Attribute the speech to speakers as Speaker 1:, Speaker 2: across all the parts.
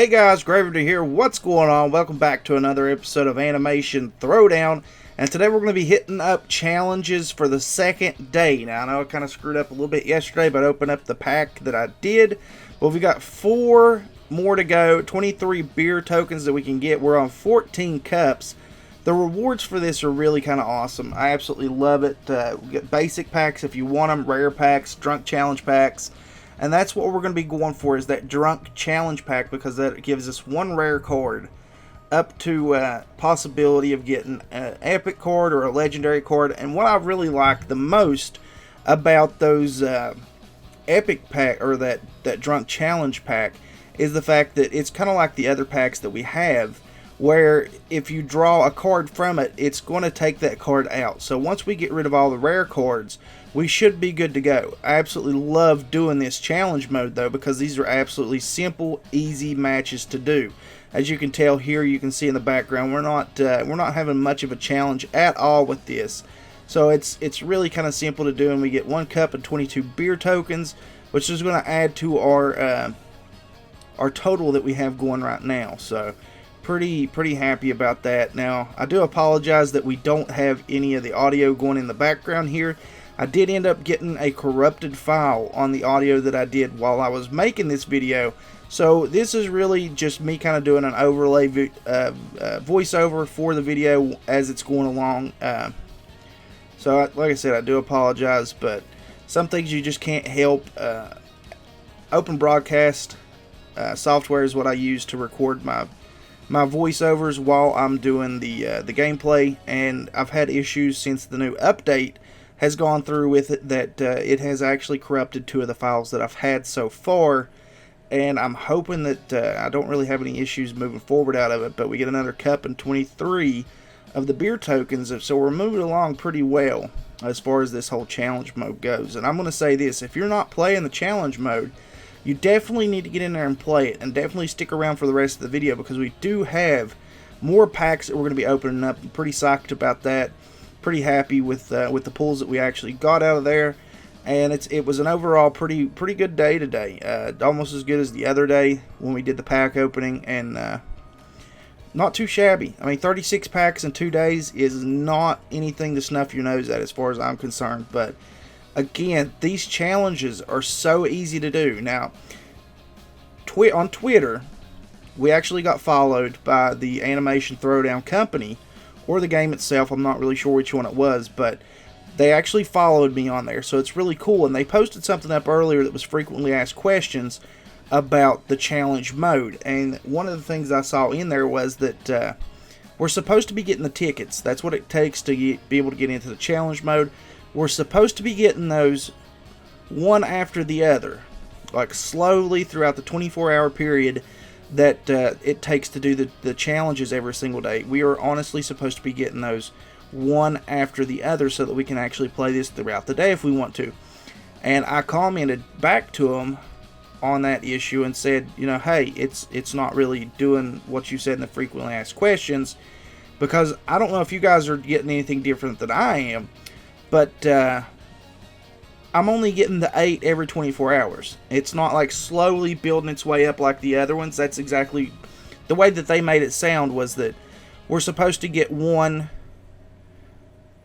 Speaker 1: Hey guys, Gravity here. What's going on? Welcome back to another episode of Animation Throwdown. And today we're going to be hitting up challenges for the second day. Now, I know I kind of screwed up a little bit yesterday, but opened up the pack that I did. Well, we got 4 more to go. 23 beer tokens that we can get. We're on 14 cups. The rewards for this are really kind of awesome. I absolutely love it. We get basic packs if you want them, rare packs, drunk challenge packs. And that's what we're going to be going for, is that drunk challenge pack, because that gives us 1 rare card up to possibility of getting an epic card or a legendary card. And what I really like the most about those epic pack, or that drunk challenge pack, is the fact that it's kind of like the other packs that we have, where if you draw a card from it, it's going to take that card out. So once we get rid of all the rare cards, we should be good to go. I absolutely love doing this challenge mode though, because these are absolutely simple, easy matches to do. As you can tell here, you can see in the background, we're not having much of a challenge at all with this. So it's really kind of simple to do, and we get 1 cup and 22 beer tokens, which is going to add to our total that we have going right now. So pretty happy about that. Now, I do apologize that we don't have any of the audio going in the background here. I did end up getting a corrupted file on the audio that I did while I was making this video. So this is really just me kind of doing an overlay voiceover for the video as it's going along. So like I said, I do apologize, but some things you just can't help. Open broadcast software is what I use to record my voiceovers while I'm doing the gameplay, and I've had issues since the new update has gone through with it, that it has actually corrupted 2 of the files that I've had so far, and I'm hoping that I don't really have any issues moving forward out of it. But we get another cup and 23 of the beer tokens, so we're moving along pretty well as far as this whole challenge mode goes. And I'm going to say this: if you're not playing the challenge mode, you definitely need to get in there and play it, and definitely stick around for the rest of the video, because we do have more packs that we're going to be opening up. I'm pretty psyched about that. Pretty happy with the pulls that we actually got out of there, and it was an overall pretty good day today. Almost as good as the other day when we did the pack opening, and not too shabby. I mean, 36 packs in 2 days is not anything to snuff your nose at as far as I'm concerned. But again, these challenges are so easy to do. Now, on Twitter, we actually got followed by the Animation Throwdown company, or the game itself. I'm not really sure which one it was, but they actually followed me on there, so it's really cool. And they posted something up earlier that was frequently asked questions about the challenge mode, and one of the things I saw in there was that we're supposed to be getting the tickets. That's what it takes to be able to get into the challenge mode. We're supposed to be getting those one after the other, like slowly throughout the 24-hour period that it takes to do the challenges every single day. We are honestly supposed to be getting those one after the other, so that we can actually play this throughout the day if we want to. And I commented back to them on that issue and said, you know, hey, it's not really doing what you said in the frequently asked questions, because I don't know if you guys are getting anything different than I am, but I'm only getting the 8 every 24 hours. It's not like slowly building its way up like the other ones. That's exactly the way that they made it sound, was that we're supposed to get 1,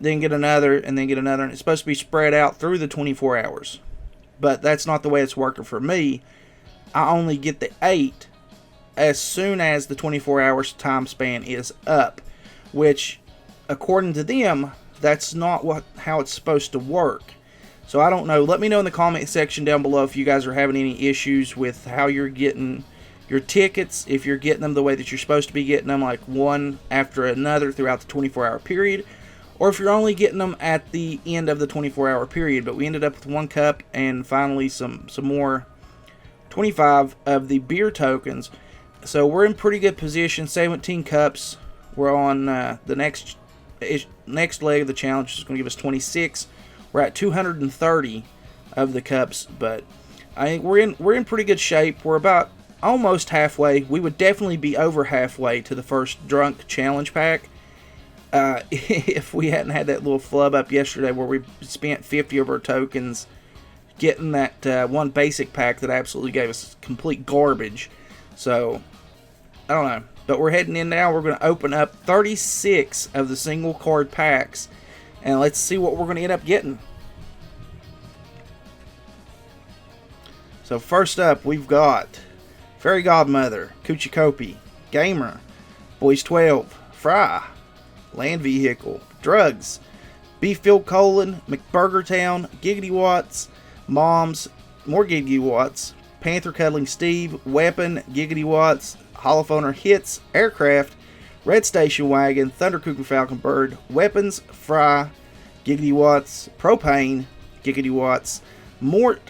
Speaker 1: then get another, and then get another, and it's supposed to be spread out through the 24 hours. But that's not the way it's working for me. I only get the 8 as soon as the 24 hours time span is up, which, according to them, that's not how it's supposed to work. So I don't know. Let me know in the comment section down below if you guys are having any issues with how you're getting your tickets, if you're getting them the way that you're supposed to be getting them, like one after another throughout the 24-hour period, or if you're only getting them at the end of the 24-hour period. But we ended up with 1 cup and finally some more 25 of the beer tokens. So we're in pretty good position. 17 cups. We're on the next leg of the challenge, which is going to give us 26. We're at 230 of the cups, but I think we're in pretty good shape. We're about almost halfway. We would definitely be over halfway to the first drunk challenge pack if we hadn't had that little flub up yesterday where we spent 50 of our tokens getting that one basic pack that absolutely gave us complete garbage. So I don't know. But we're heading in now. We're going to open up 36 of the single card packs. And let's see what we're going to end up getting. So first up, we've got Fairy Godmother, Kuchikopi, Gamer, Boys 12, Fry, Land Vehicle, Drugs, Beeffield Colon, McBurgertown, Giggity Watts, Moms, more Giggity Watts, Panther Cuddling Steve, Weapon, Giggity Watts, Holophoner Hits, Aircraft, Red Station Wagon, Thunder Cuckoo Falcon Bird, Weapons, Fry, Giggity Watts, Propane, Giggity Watts, Mort,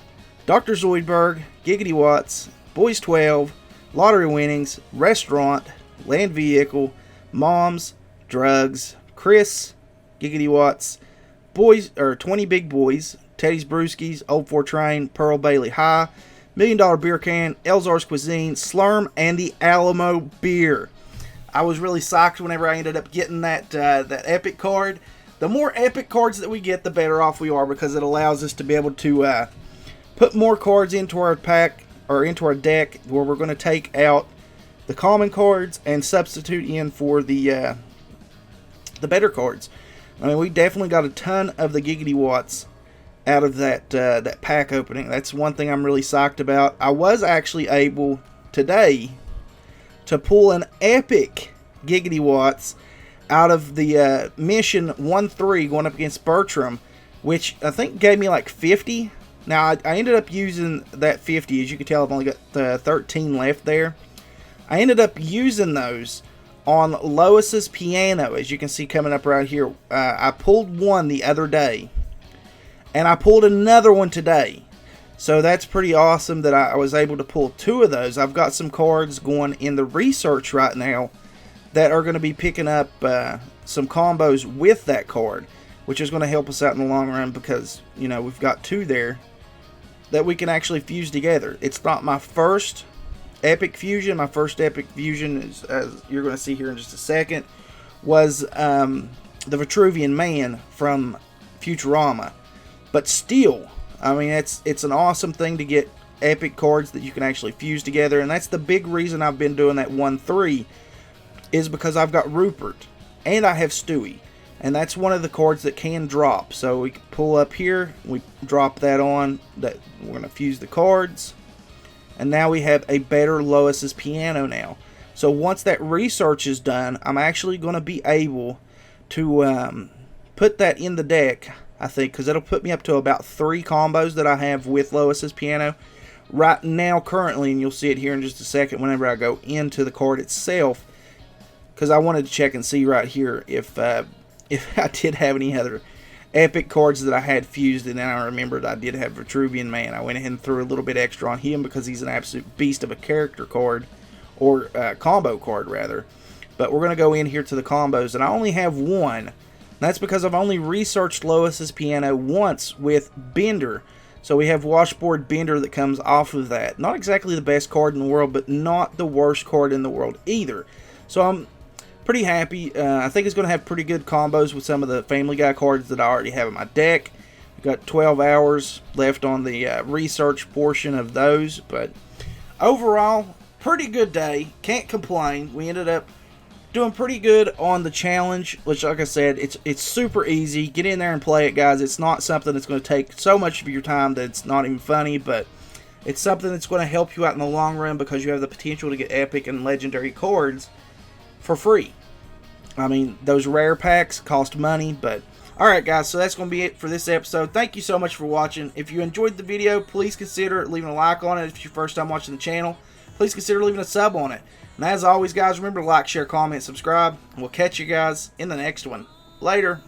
Speaker 1: Dr. Zoidberg, Giggity Watts, Boys 12, Lottery Winnings, Restaurant, Land Vehicle, Moms, Drugs, Chris, Giggity Watts, Boys, or 20 Big Boys, Teddy's Brewskis, Old 4 Train, Pearl Bailey High, $1 Million Beer Can, Elzar's Cuisine, Slurm, and the Alamo Beer. I was really psyched whenever I ended up getting that epic card. The more epic cards that we get, the better off we are, because it allows us to be able to put more cards into our pack, or into our deck, where we're going to take out the common cards and substitute in for the better cards. I mean, we definitely got a ton of the Giggity Watts out of that pack opening. That's one thing I'm really psyched about. I was actually able today to pull an epic Giggity Watts out of the mission 1-3 going up against Bertram, which I think gave me like 50. Now, I ended up using that 50. As you can tell, I've only got 13 left there. I ended up using those on Lois's piano, as you can see coming up right here. I pulled one the other day, and I pulled another one today. So that's pretty awesome that I was able to pull two of those. I've got some cards going in the research right now that are going to be picking up some combos with that card, which is going to help us out in the long run, because, you know, we've got two there that we can actually fuse together. It's not my first epic fusion. My first epic fusion, is, as you're going to see here in just a second, was the Vitruvian Man from Futurama. But still, I mean, it's an awesome thing to get epic cards that you can actually fuse together, and that's the big reason I've been doing that 1-3, is because I've got Rupert and I have Stewie, and that's one of the cards that can drop. So we can pull up here, we drop that on, that we're going to fuse the cards, and now we have a better Lois's piano now. So once that research is done, I'm actually going to be able to put that in the deck, I think, because it'll put me up to about 3 combos that I have with Lois's piano right now currently, and you'll see it here in just a second whenever I go into the card itself, because I wanted to check and see right here if I did have any other epic cards that I had fused, and then I remembered I did have Vitruvian Man. I went ahead and threw a little bit extra on him because he's an absolute beast of a character card, or combo card rather. But we're going to go in here to the combos, and I only have one. That's because I've only researched Lois's piano once with Bender. So we have Washboard Bender that comes off of that. Not exactly the best card in the world, but not the worst card in the world either. So I'm pretty happy. I think it's going to have pretty good combos with some of the Family Guy cards that I already have in my deck. We've got 12 hours left on the research portion of those. But overall, pretty good day. Can't complain. We ended up doing pretty good on the challenge, which, like I said, it's super easy. Get in there and play it, guys. It's not something that's going to take so much of your time that it's not even funny, but it's something that's going to help you out in the long run, because you have the potential to get epic and legendary cards for free. I mean, those rare packs cost money, but alright, guys, so that's going to be it for this episode. Thank you so much for watching. If you enjoyed the video, please consider leaving a like on it. If it's your first time watching the channel, please consider leaving a sub on it. And as always, guys, remember to like, share, comment, subscribe. And we'll catch you guys in the next one. Later.